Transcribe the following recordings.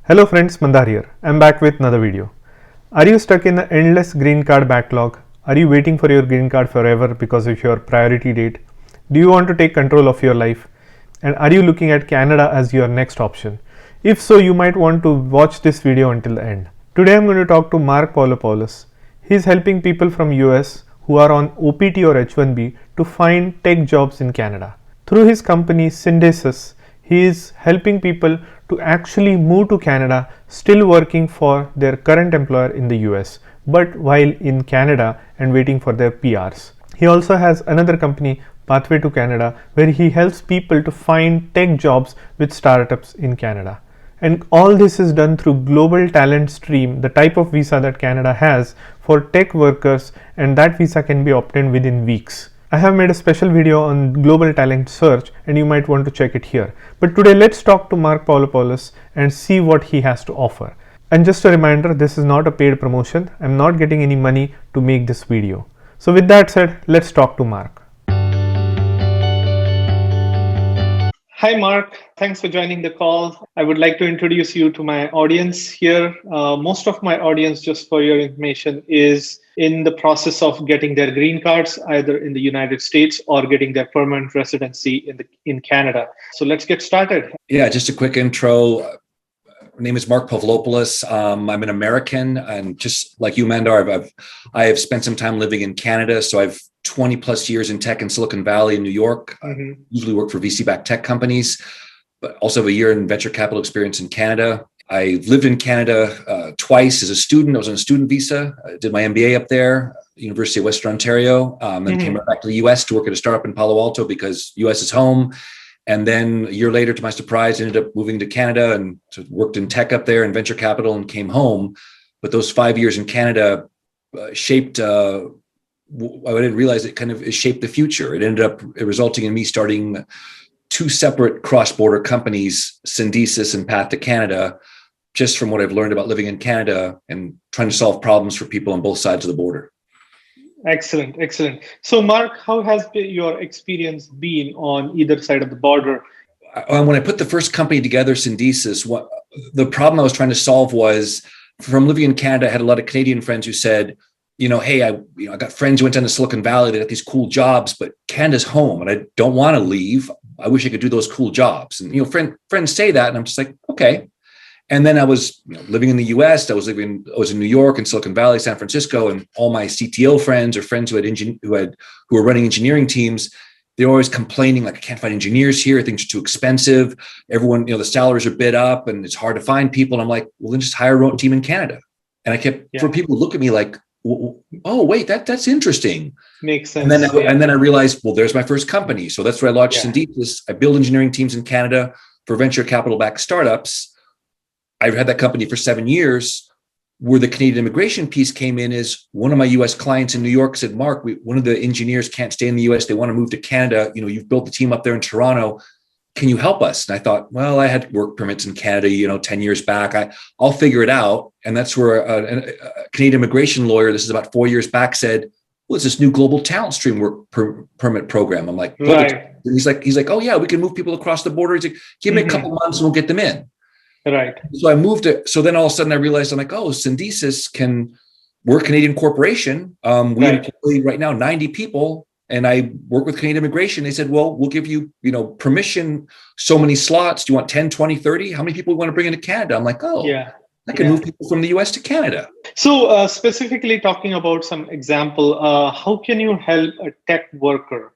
Hello friends, Mandar here. I'm back with another video. Are you stuck in the endless green card backlog? Are you waiting for your green card forever because of your priority date? Do you want to take control of your life? And are you looking at Canada as your next option? If so, you might want to watch this video until the end. Today I'm going to talk to Mark Pavlopoulos. He's helping people from US who are on OPT or H1B to find tech jobs in Canada. Through his company Syndesus, he is helping people to actually move to Canada, still working for their current employer in the US, but while in Canada and waiting for their PRs. He also has another company, Pathway to Canada, where he helps people to find tech jobs with startups in Canada. And all this is done through Global Talent Stream, the type of visa that Canada has for tech workers, and that visa can be obtained within weeks. I have made a special video on global talent search and you might want to check it here. But today let's talk to Mark Pavlopoulos and see what he has to offer. And just a reminder, this is not a paid promotion. I'm not getting any money to make this video. So with that said, let's talk to Mark. Hi Mark, thanks for joining the call. I would like to introduce you to my audience here. Most of my audience, just for your information, is in the process of getting their green cards, either in the United States or getting their permanent residency in Canada. So let's get started. Yeah, just a quick intro. My name is Mark Pavlopoulos. I'm an American, and just like you, Mandar, I have spent some time living in Canada. So I've 20 plus years in tech in Silicon Valley in New York. I usually work for VC-backed tech companies, but also have a year in venture capital experience in Canada. I lived in Canada twice as a student. I was on a student visa. I did my MBA up there, University of Western Ontario, then came back to the US to work at a startup in Palo Alto because US is home. And then a year later, to my surprise, ended up moving to Canada and worked in tech up there and venture capital and came home. But those 5 years in Canada shaped, I didn't realize it kind of shaped the future. It ended up resulting in me starting two separate cross-border companies, Syndesus and Path to Canada, just from what I've learned about living in Canada and trying to solve problems for people on both sides of the border. Excellent, excellent. So, Mark, how has your experience been on either side of the border? When I put the first company together, Syndesus, the problem I was trying to solve was, from living in Canada, I had a lot of Canadian friends who said, hey, I got friends who went down to Silicon Valley, they got these cool jobs, but Canada's home and I don't want to leave. I wish I could do those cool jobs. And, friends say that. And I'm just like, okay. And then I was living in the US. I was in New York and Silicon Valley, San Francisco, and all my CTO friends or friends who were running engineering teams, they're always complaining, like, I can't find engineers here. Things are too expensive. Everyone, the salaries are bid up and it's hard to find people. And I'm like, well, then just hire a team in Canada. And I kept, for people to look at me like, oh, wait, that's interesting. Makes sense. And then I realized, well, there's my first company. So that's where I launched Syndesus. I build engineering teams in Canada for venture capital-backed startups. I've had that company for 7 years. Where the Canadian immigration piece came in is one of my US clients in New York said, Mark, one of the engineers can't stay in the US. They want to move to Canada. You've built the team up there in Toronto. Can you help us? And I thought, well, I had work permits in Canada, 10 years back. I'll figure it out. And that's where a Canadian immigration lawyer, this is about 4 years back, said, well, it's this new global talent stream work permit program. I'm like, right. And he's like, oh yeah, we can move people across the border. He's like, give me a couple months and we'll get them in. Right. So I moved it. So then all of a sudden I realized, I'm like, oh, Syndesus we're a Canadian corporation. We employ right now 90 people. And I work with Canadian immigration. They said, well, we'll give you, permission, so many slots. Do you want 10, 20, 30? How many people we want to bring into Canada? I'm like, oh, yeah. I can move people from the US to Canada. So specifically talking about some example, how can you help a tech worker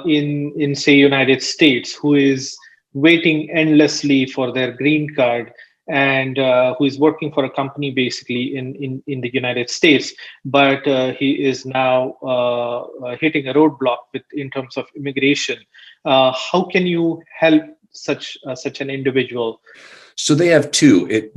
in say, United States who is waiting endlessly for their green card and who is working for a company basically in the United States, but he is now hitting a roadblock in terms of immigration. How can you help such an individual? So they have two.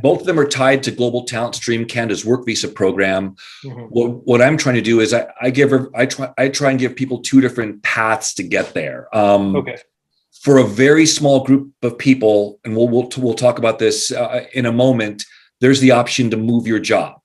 Both of them are tied to Global Talent Stream, Canada's work visa program. What I'm trying to do is I try and give people two different paths to get there. For a very small group of people, and we'll talk about this in a moment, there's the option to move your job.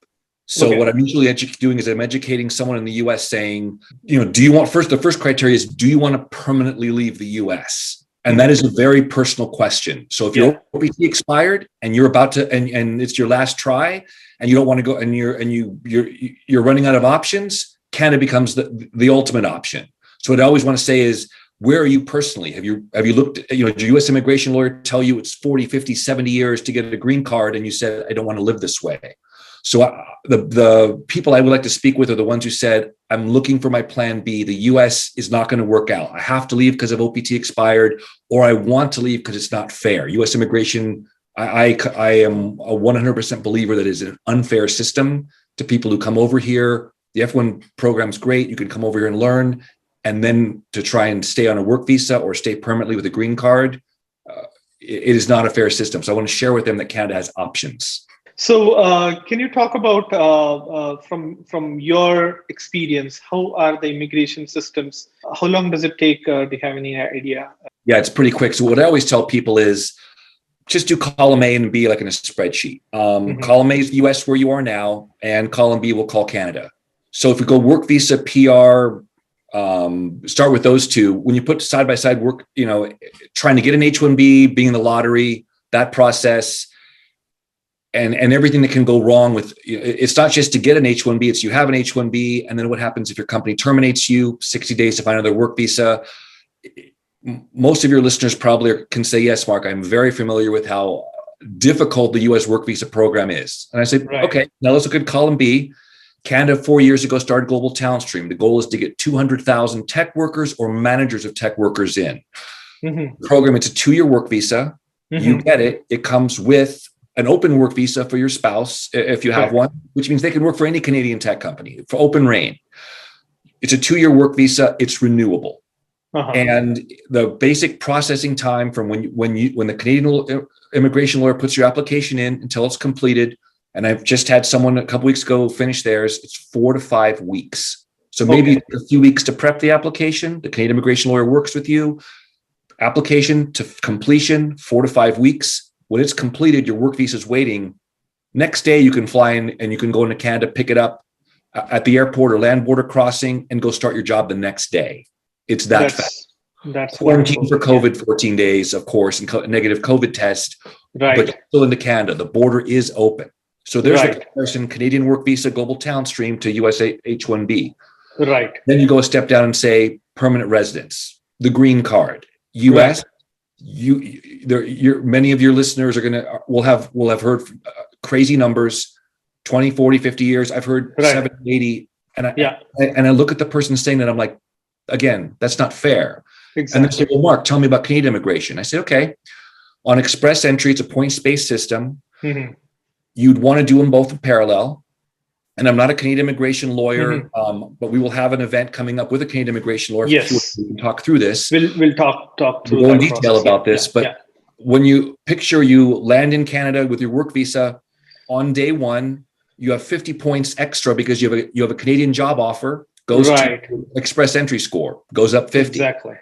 So what I'm usually doing is I'm educating someone in the US saying, the first criteria is, do you want to permanently leave the US? And that is a very personal question. So if your OPT expired and you're about to, and it's your last try, and you don't want to go, and you're running out of options, Canada becomes the ultimate option. So what I always want to say is, where are you personally? Have you looked, did your U.S. immigration lawyer tell you it's 40, 50, 70 years to get a green card, and you said, I don't want to live this way? So the people I would like to speak with are the ones who said, I'm looking for my plan B. The US is not going to work out. I have to leave because of OPT expired, or I want to leave because it's not fair. US immigration, I am a 100% believer that is an unfair system to people who come over here. The F1 program is great. You can come over here and learn. And then to try and stay on a work visa or stay permanently with a green card, it is not a fair system. So I want to share with them that Canada has options. So can you talk about, from your experience, how are the immigration systems? How long does it take? Do you have any idea? Yeah, it's pretty quick. So what I always tell people is just do column A and B like in a spreadsheet. Column A is US where you are now, and column B will call Canada. So if we go work visa, PR, start with those two. When you put side by side work, trying to get an H1B, being in the lottery, that process, and everything that can go wrong with, it's not just to get an H1B, it's you have an H1B, and then what happens if your company terminates you, 60 days to find another work visa. Most of your listeners probably can say, yes, Mark, I'm very familiar with how difficult the US work visa program is. And I say, okay, now let's look at column B. Canada 4 years ago started Global Talent Stream. The goal is to get 200,000 tech workers or managers of tech workers in. Program, it's a 2-year work visa. You get it. It comes with an open work visa for your spouse, if you have one, which means they can work for any Canadian tech company for open reign. It's a 2-year work visa. It's renewable. And the basic processing time from when the Canadian immigration lawyer puts your application in until it's completed, and I've just had someone a couple weeks ago finish theirs, it's 4 to 5 weeks. So maybe a few weeks to prep the application. The Canadian immigration lawyer works with you. Application to completion, 4 to 5 weeks. When it's completed, your work visa is waiting. Next day, you can fly in and you can go into Canada, pick it up at the airport or land border crossing, and go start your job the next day. It's that fast. That's quarantine for COVID, 14 days, of course, and negative COVID test. But still into Canada, the border is open. So there's a comparison: Canadian work visa, Global Talent Stream to US H1B. Then you go a step down and say permanent residence, the green card, US. Many of your listeners will have heard crazy numbers, 20, 40, 50 years. I've heard 70, 80. And I look at the person saying that, I'm like, again, that's not fair. And they say, well, Mark, tell me about Canadian immigration. I say, okay, on express entry, it's a points-based system. You'd want to do them both in parallel. And I'm not a Canadian immigration lawyer, but we will have an event coming up with a Canadian immigration lawyer. Yes. We can talk through this. We'll talk through we'll go in detail about this. But when you picture you land in Canada with your work visa on day one, you have 50 points extra because you have a Canadian job offer, goes to express entry score, goes up 50. Exactly.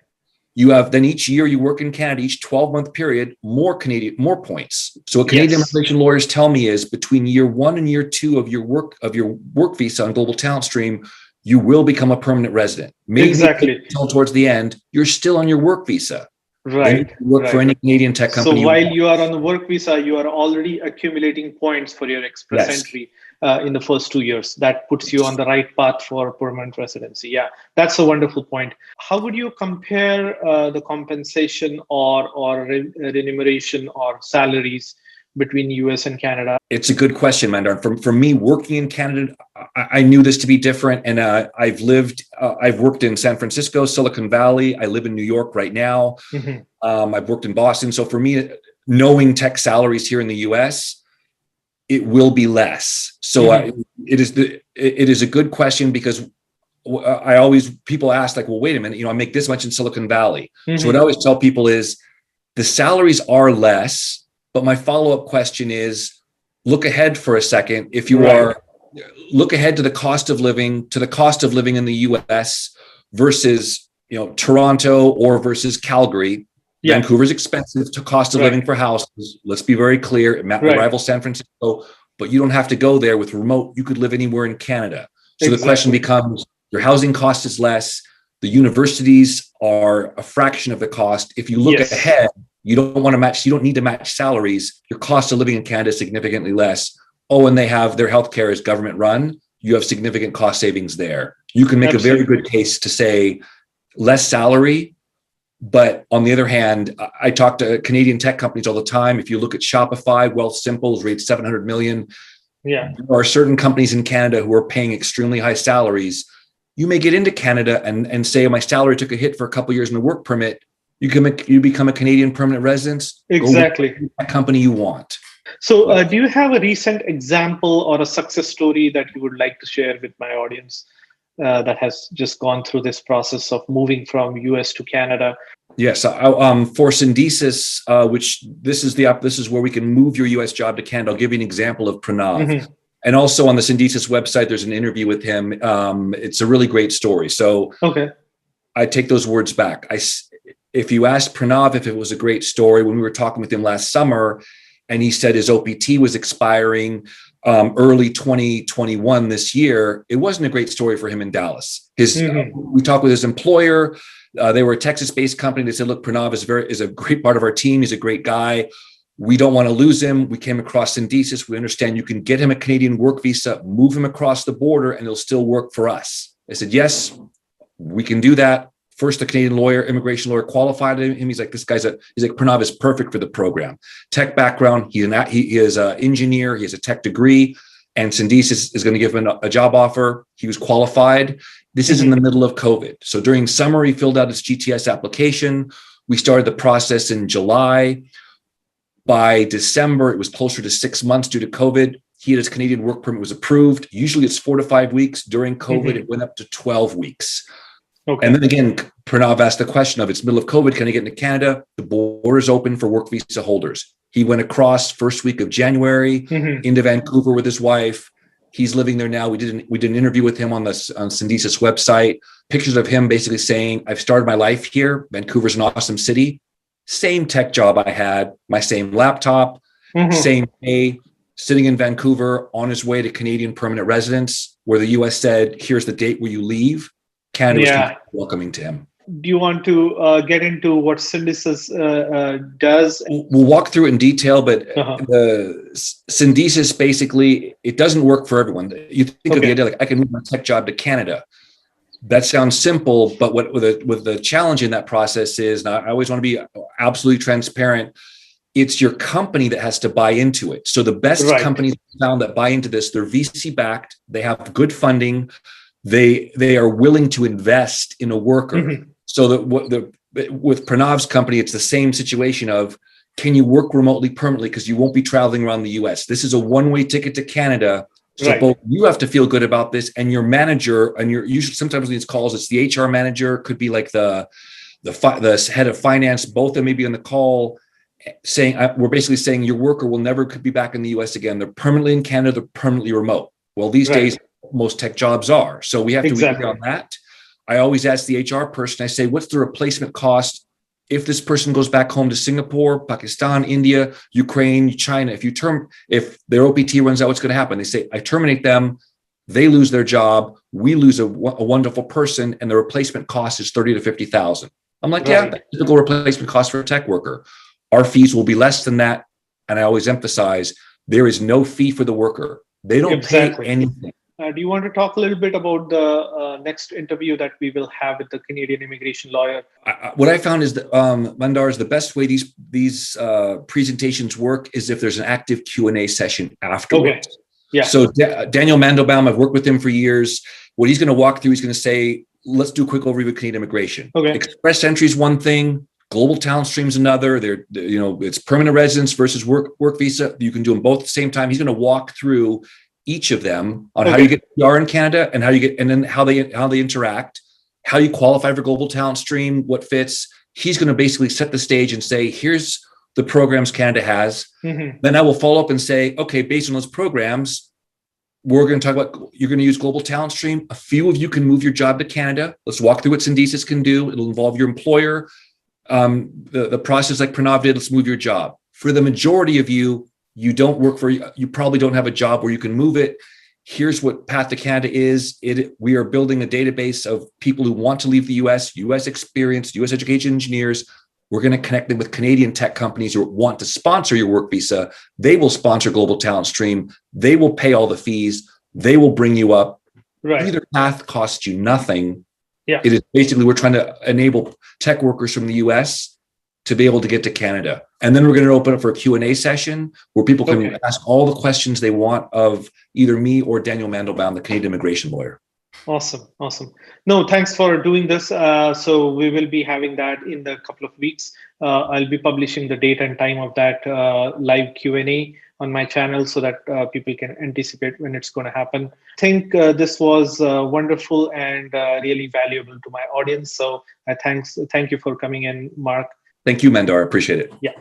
You have then each year you work in Canada, each 12-month period, more points. So what Canadian immigration lawyers tell me is between year 1 and year 2 of your work visa on Global Talent Stream, you will become a permanent resident. Maybe until towards the end, you're still on your work visa. Then you work for any Canadian tech company. So while you are on the work visa, you are already accumulating points for your express entry in the first 2 years. That puts you on the right path for permanent residency. Yeah, that's a wonderful point. How would you compare the compensation or remuneration or salaries between US and Canada? It's a good question, Mandar. For me, working in Canada, I knew this to be different. And I've worked in San Francisco, Silicon Valley. I live in New York right now. I've worked in Boston. So for me, knowing tech salaries here in the US, it will be less. So it is a good question because people ask like, well, wait a minute, I make this much in Silicon Valley. So what I always tell people is the salaries are less. But my follow-up question is, look ahead for a second. If you look ahead to the cost of living in the US versus, Toronto or versus Calgary. Vancouver's expensive to cost of living for houses. Let's be very clear. It rivals San Francisco, but you don't have to go there with remote. You could live anywhere in Canada. So the question becomes, your housing cost is less. The universities are a fraction of the cost. If you look ahead, you don't need to match salaries. Your cost of living in Canada is significantly less. Oh, and their healthcare is government run. You have significant cost savings there. You can make a very good case to say less salary. But on the other hand, I talk to Canadian tech companies all the time. If you look at Shopify, Wealthsimple is rated $700 million. Yeah. There are certain companies in Canada who are paying extremely high salaries. You may get into Canada and say, my salary took a hit for a couple of years in a work permit. You become a Canadian permanent resident. Exactly. Go with that company you want. So do you have a recent example or a success story that you would like to share with my audience that has just gone through this process of moving from US to Canada? Yes, for Syndesis, which this is where we can move your US job to Canada. I'll give you an example of Pranav. Mm-hmm. And also on the Syndesis website, there's an interview with him. It's a really great story. So I take those words back. If you asked Pranav if it was a great story, when we were talking with him last summer, and he said his OPT was expiring early 2021 this year, it wasn't a great story for him in Dallas. We talked with his employer. They were a Texas-based company. They said, look, Pranav is a great part of our team. He's a great guy. We don't want to lose him. We came across Syndesis. We understand you can get him a Canadian work visa, move him across the border, and he'll still work for us. I said, yes, we can do that. First, the Canadian immigration lawyer qualified him. He's like, Pranav is perfect for the program. Tech background. He is an engineer. He has a tech degree, and Syndesis is going to give him a job offer. He was qualified. This is in the middle of COVID. So during summer, he filled out his GTS application. We started the process in July. By December, it was closer to 6 months due to COVID. He had his Canadian work permit was approved. Usually it's 4 to 5 weeks. During COVID, it went up to 12 weeks. Okay. And then again, Pranav asked the question of, it's middle of COVID, can I get into Canada? The border is open for work visa holders. He went across first week of January into Vancouver with his wife. He's living there now. We did an interview with him on Syndesis website. Pictures of him basically saying, I've started my life here. Vancouver's an awesome city. Same tech job I had, my same laptop, same pay, sitting in Vancouver on his way to Canadian permanent residence, where the US said, here's the date where you leave. Canada was welcoming to him. Do you want to get into what Syndesis does? We'll walk through it in detail, but the Syndesis, basically, it doesn't work for everyone. You think of the idea, like, I can move my tech job to Canada. That sounds simple, but what with the challenge in that process is, and I always want to be absolutely transparent, it's your company that has to buy into it. So the best companies found that buy into this, they're VC backed, they have good funding, they are willing to invest in a worker. So that with Pranav's company, it's the same situation of, can you work remotely permanently because you won't be traveling around the US? This is a one-way ticket to Canada. So both you have to feel good about this, and your manager, and usually sometimes in these calls, it's the HR manager, could be like the head of finance. Both of them may be on the call saying, we're basically saying your worker will never could be back in the US again. They're permanently in Canada, they're permanently remote. Well, these days, most tech jobs are. So we have to agree on that. I always ask the HR person, I say, what's the replacement cost if this person goes back home to Singapore, Pakistan, India, Ukraine, China? If their OPT runs out, what's going to happen? They say, I terminate them, they lose their job, we lose a wonderful person, and the replacement cost is $30,000 to $50,000. I'm like, yeah, that's typical replacement cost for a tech worker. Our fees will be less than that. And I always emphasize, there is no fee for the worker. They don't pay anything. Do you want to talk a little bit about the next interview that we will have with the Canadian immigration lawyer? What I found is that, Mandar, is the best way these presentations work is if there's an active Q&A session afterwards. Okay. Yeah. So Daniel Mandelbaum, I've worked with him for years. What he's going to walk through, he's going to say, let's do a quick overview of Canadian immigration. Okay. Express entry is one thing. Global talent stream is another. It's permanent residence versus work visa. You can do them both at the same time. He's going to walk through each of them on how you get PR in Canada and then how they interact, how you qualify for global talent stream, what fits. He's going to basically set the stage and say, here's the programs Canada has. Then I will follow up and say, okay, based on those programs, we're going to talk about, you're going to use global talent stream. A few of you can move your job to Canada. Let's walk through what Syndesis can do. It'll involve your employer. The process like Pranav did, let's move your job. For the majority of you, you don't work you probably don't have a job where you can move it. Here's what Path to Canada is. We are building a database of people who want to leave the US, US experienced, US education engineers. We're going to connect them with Canadian tech companies who want to sponsor your work visa. They will sponsor Global Talent Stream. They will pay all the fees. They will bring you up. Right. Either path costs you nothing. Yeah. It is basically, we're trying to enable tech workers from the US to be able to get to Canada. And then we're going to open up for a Q&A session where people can ask all the questions they want of either me or Daniel Mandelbaum, the Canadian immigration lawyer. Awesome. No, thanks for doing this. So we will be having that in a couple of weeks. I'll be publishing the date and time of that live Q&A on my channel so that people can anticipate when it's going to happen. I think this was wonderful and really valuable to my audience. So thank you for coming in, Mark. Thank you, Mandar. I appreciate it. Yeah.